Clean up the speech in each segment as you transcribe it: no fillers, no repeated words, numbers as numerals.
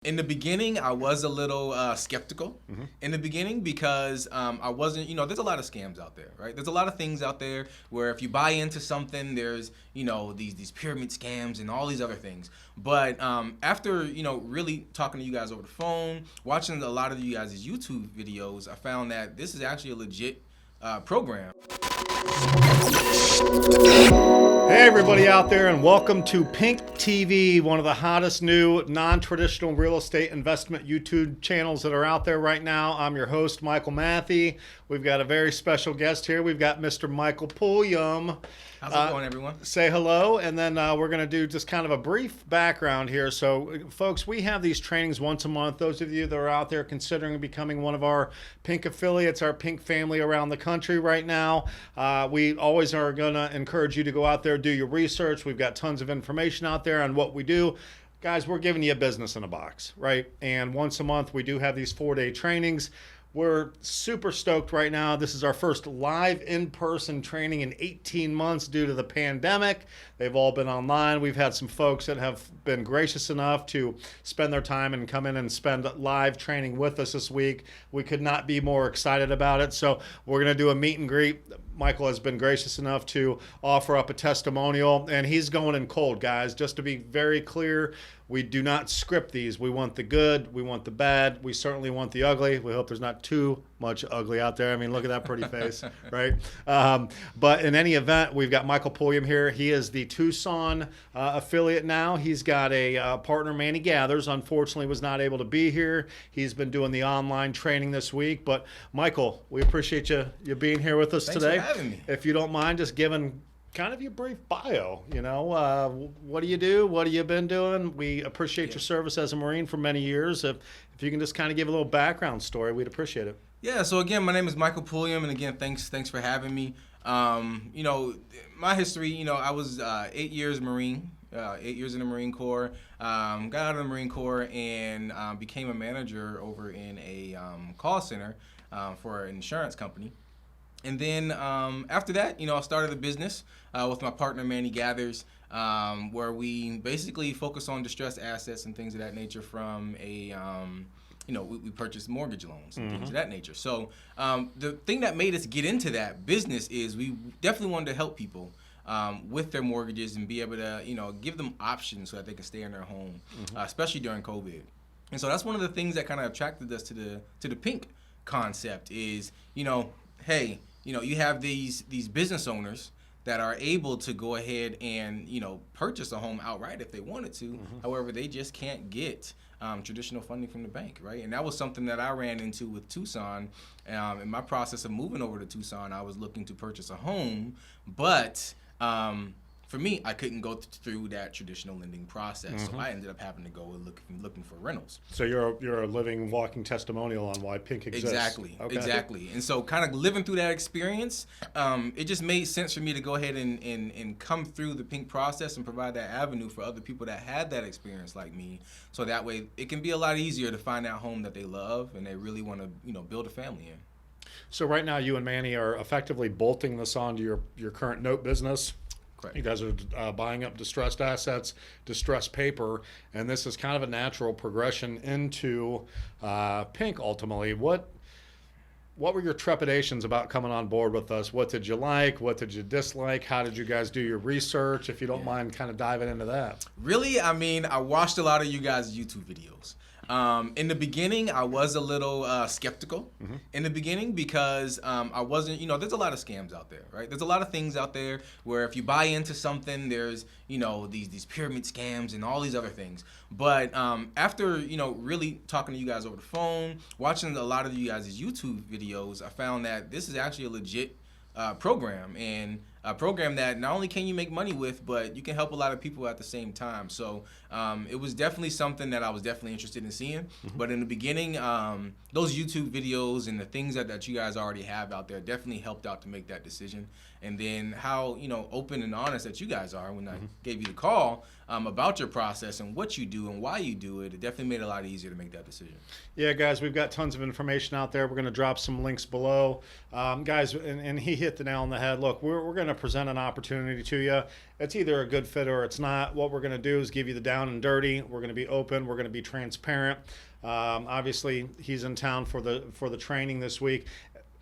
In the beginning, I was a little skeptical in the beginning because I wasn't, there's a lot of scams out there, right? There's a lot of things out there where if you buy into something, there's, these pyramid scams and all these other things. But after, really talking to you guys over the phone, watching a lot of you guys' YouTube videos, I found that this is actually a legit program. Hey everybody out there, and welcome to PINK TV, one of the hottest new non-traditional real estate investment YouTube channels that are out there right now. I'm your host, Michael Matthey. We've got a very special guest here. We've got Mr. Michael Pulliam. How's it going, everyone? Say hello, and then we're going to do just kind of a brief background here. So, folks, we have these trainings once a month. Those of you that are out there considering becoming one of our PINK affiliates, our PINK family around the country right now, we always are going to encourage you to go out there, do your research. We've got tons of information out there on what we do. Guys, we're giving you a business in a box, right? And once a month, we do have these 4-day trainings. We're super stoked right now. This is our first live in-person training in 18 months due to the pandemic. They've all been online. We've had some folks that have been gracious enough to spend their time and come in and spend live training with us this week. We could not be more excited about it. So we're going to do a meet and greet. Michael has been gracious enough to offer up a testimonial, and he's going in cold, guys. Just to be very clear, we do not script these. We want the good, we want the bad, we certainly want the ugly. We hope there's not too much ugly out there. I mean, look at that pretty face, right? But in any event, we've got Michael Pulliam here. He is the Tucson affiliate now. He's got a partner, Manny Gathers. Unfortunately, was not able to be here. He's been doing the online training this week. But Michael, we appreciate you being here with us Thanks today. for having me. If you don't mind, just giving kind of your brief bio, what do you do? What have you been doing? We appreciate your service as a Marine for many years. If you can just kind of give a little background story, we'd appreciate it. Yeah, so again, my name is Michael Pulliam, and again, thanks for having me. My history, I was 8 years Marine, 8 years in the Marine Corps, got out of the Marine Corps and became a manager over in a call center for an insurance company. And then after that, I started a business with my partner, Manny Gathers, where we basically focus on distressed assets and things of that nature from a, we purchase mortgage loans and things of that nature. So the thing that made us get into that business is we definitely wanted to help people with their mortgages and be able to, give them options so that they can stay in their home, especially during COVID. And so that's one of the things that kind of attracted us to the PINK concept is, hey, you have these business owners that are able to go ahead and, purchase a home outright if they wanted to. However, they just can't get traditional funding from the bank, right? And that was something that I ran into with Tucson. In my process of moving over to Tucson, I was looking to purchase a home, but for me, I couldn't go through that traditional lending process, so I ended up having to go looking for rentals. So you're a living, walking testimonial on why PINK exists. Exactly. And so kind of living through that experience, it just made sense for me to go ahead and come through the PINK process and provide that avenue for other people that had that experience like me, so that way it can be a lot easier to find that home that they love and they really want to build a family in. So right now you and Manny are effectively bolting this onto your current note business. Correct. You guys are buying up distressed assets, distressed paper, and this is kind of a natural progression into PINK ultimately. What were your trepidations about coming on board with us? What did you like? What did you dislike? How did you guys do your research? If you don't mind kind of diving into that. Really, I watched a lot of you guys' YouTube videos. In the beginning, I was a little skeptical in the beginning because I wasn't, there's a lot of scams out there, right? There's a lot of things out there where if you buy into something, there's, these pyramid scams and all these other things. But after, really talking to you guys over the phone, watching a lot of you guys' YouTube videos, I found that this is actually a legit program, and a program that not only can you make money with, but you can help a lot of people at the same time. So it was definitely something that I was definitely interested in seeing. But in the beginning, those YouTube videos and the things that you guys already have out there definitely helped out to make that decision. And then how open and honest that you guys are when I gave you the call about your process and what you do and why you do it, it definitely made it a lot easier to make that decision. Yeah, guys, we've got tons of information out there. We're going to drop some links below. Guys, and he hit the nail on the head. Look, we're going to present an opportunity to you. It's either a good fit or it's not. What we're going to do is give you the down and dirty. We're going to be open. We're going to be transparent. Obviously, he's in town for the training this week.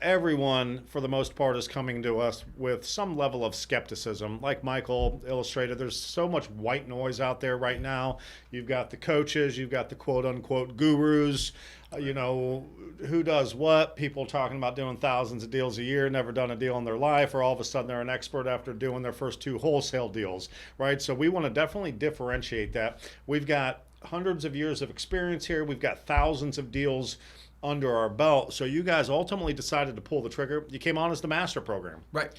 Everyone, for the most part, is coming to us with some level of skepticism. Like Michael illustrated, there's so much white noise out there right now. You've got the coaches, you've got the quote-unquote gurus, who does what, people talking about doing thousands of deals a year, never done a deal in their life, or all of a sudden they're an expert after doing their first 2 wholesale deals, right? So we want to definitely differentiate that. We've got hundreds of years of experience here. We've got thousands of deals under our belt. So you guys ultimately decided to pull the trigger. You came on as the master program. Right.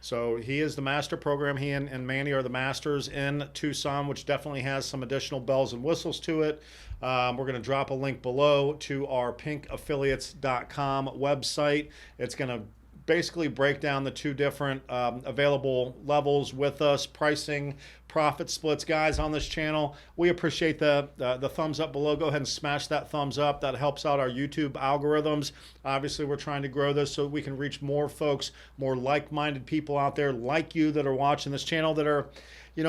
So he is the master program. He and Manny are the masters in Tucson, which definitely has some additional bells and whistles to it. We're going to drop a link below to our pinkaffiliates.com website. It's going to basically break down the 2 different available levels with us, pricing, profit splits. Guys on this channel, we appreciate the thumbs up below. Go ahead and smash that thumbs up. That helps out our YouTube algorithms. Obviously, we're trying to grow this so we can reach more folks, more like-minded people out there like you that are watching this channel that are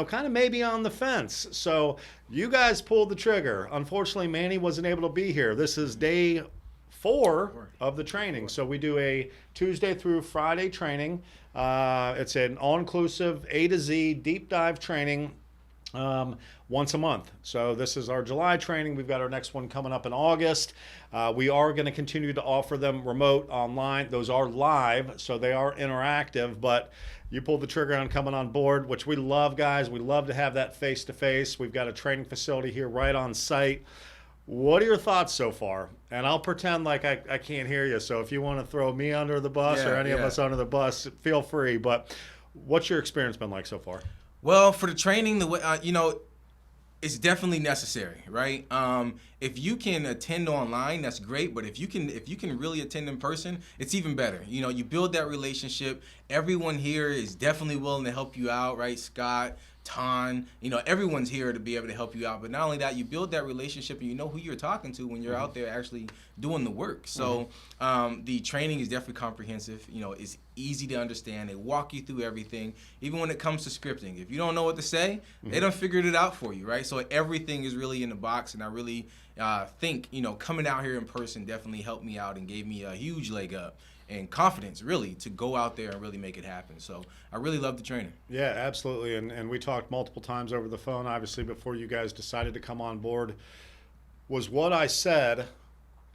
kind of maybe on the fence. So you guys pulled the trigger. Unfortunately, Manny wasn't able to be here. This is day 4 of the training. So we do a Tuesday through Friday training. It's an all-inclusive A to Z deep dive training once a month. So this is our July training. We've got our next one coming up in August. We are going to continue to offer them remote, online. Those are live, so they are interactive, but you pulled the trigger on coming on board, which we love, guys. We love to have that face-to-face. We've got a training facility here right on site. What are your thoughts so far? And I'll pretend like I can't hear you. So if you want to throw me under the bus or any of us under the bus, feel free. But what's your experience been like so far? Well, for the training, the way it's definitely necessary, right? If you can attend online, that's great. But if you can really attend in person, it's even better. You build that relationship. Everyone here is definitely willing to help you out, right? Scott, Ton, everyone's here to be able to help you out. But not only that, you build that relationship and you know who you're talking to when you're out there actually doing the work. So the training is definitely comprehensive. It's easy to understand. They walk you through everything, even when it comes to scripting. If you don't know what to say, they done figured it out for you, right? So everything is really in the box, and I really think, coming out here in person definitely helped me out and gave me a huge leg up and confidence, really, to go out there and really make it happen. So I really love the training. Yeah, absolutely. And we talked multiple times over the phone, obviously, before you guys decided to come on board. Was what I said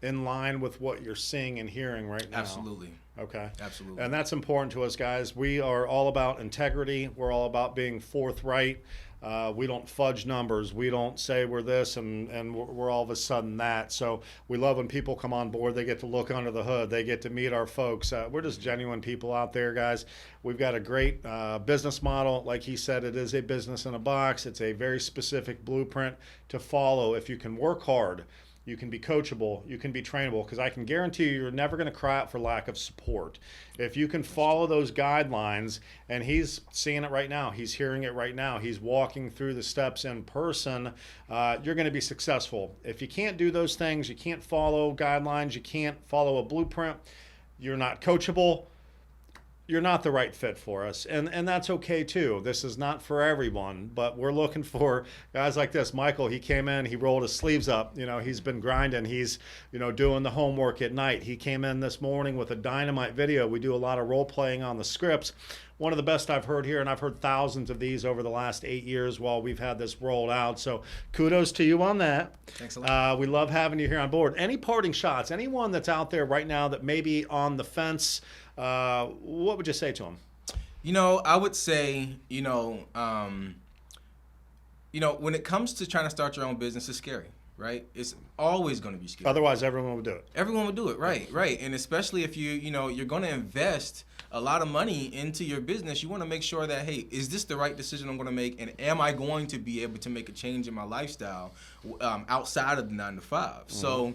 in line with what you're seeing and hearing right now? Absolutely. Okay. Absolutely. And that's important to us, guys. We are all about integrity. We're all about being forthright. We don't fudge numbers. We don't say we're this and we're all of a sudden that. So we love when people come on board. They get to look under the hood. They get to meet our folks. We're just genuine people out there, guys. We've got a great business model. Like he said, it is a business in a box. It's a very specific blueprint to follow. If you can work hard, you can be coachable, you can be trainable, because I can guarantee you're never going to cry out for lack of support. If you can follow those guidelines, and he's seeing it right now, he's hearing it right now, he's walking through the steps in person, you're going to be successful. If you can't do those things, you can't follow guidelines, you can't follow a blueprint, you're not coachable, you're not the right fit for us. And that's okay too. This is not for everyone, but we're looking for guys like this. Michael, he came in, he rolled his sleeves up. He's been grinding. He's, doing the homework at night. He came in this morning with a dynamite video. We do a lot of role playing on the scripts. One of the best I've heard here, and I've heard thousands of these over the last 8 years while we've had this rolled out. So kudos to you on that. Thanks a lot. We love having you here on board. Any parting shots? Anyone that's out there right now that may be on the fence, what would you say to them? I would say, when it comes to trying to start your own business, it's scary, right? It's always going to be scary. Otherwise, everyone would do it. Everyone would do it, right. And especially if you're going to invest a lot of money into your business, you want to make sure that, hey, is this the right decision I'm going to make? And am I going to be able to make a change in my lifestyle outside of the 9 to 5. So,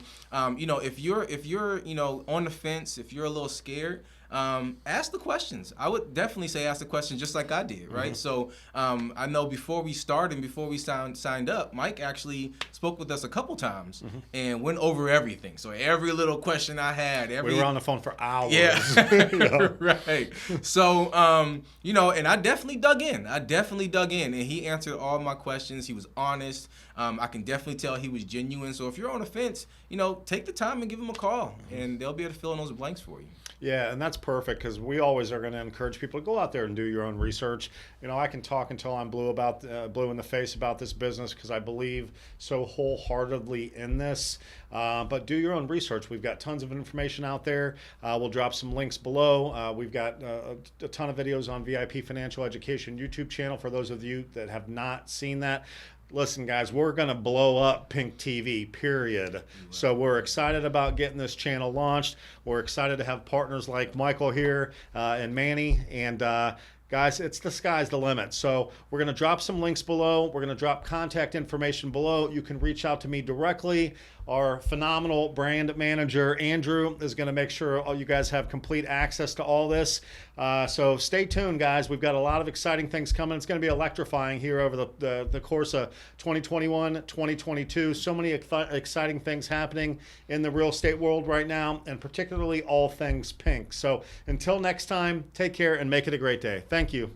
you know, if you're you know, on the fence, if you're a little scared, ask the questions. I would definitely say ask the questions just like I did, right? So I know before we started, before we signed up, Mike actually spoke with us a couple times and went over everything. So every little question I had, we were on the phone for hours. Yeah, You know? right. So you know, and I definitely dug in. And he answered all my questions. He was honest. I can definitely tell he was genuine. So if you're on the fence, you know, take the time and give him a call, and they'll be able to fill in those blanks for you. Yeah, and that's perfect because we always are going to encourage people to go out there and do your own research. You know, I can talk until I'm blue in the face about this business because I believe so wholeheartedly in this. But do your own research. We've got tons of information out there. We'll drop some links below. We've got a ton of videos on VIP Financial Education YouTube channel for those of you that have not seen that. Listen, guys, we're going to blow up Pink TV, period. So we're excited about getting this channel launched. We're excited to have partners like Michael here and Manny. And guys, it's the sky's the limit. So we're going to drop some links below. We're going to drop contact information below. You can reach out to me directly. Our phenomenal brand manager, Andrew, is going to make sure all you guys have complete access to all this. So stay tuned, guys. We've got a lot of exciting things coming. It's going to be electrifying here over the course of 2021, 2022. So many exciting things happening in the real estate world right now, and particularly all things pink. So until next time, take care and make it a great day. Thank you.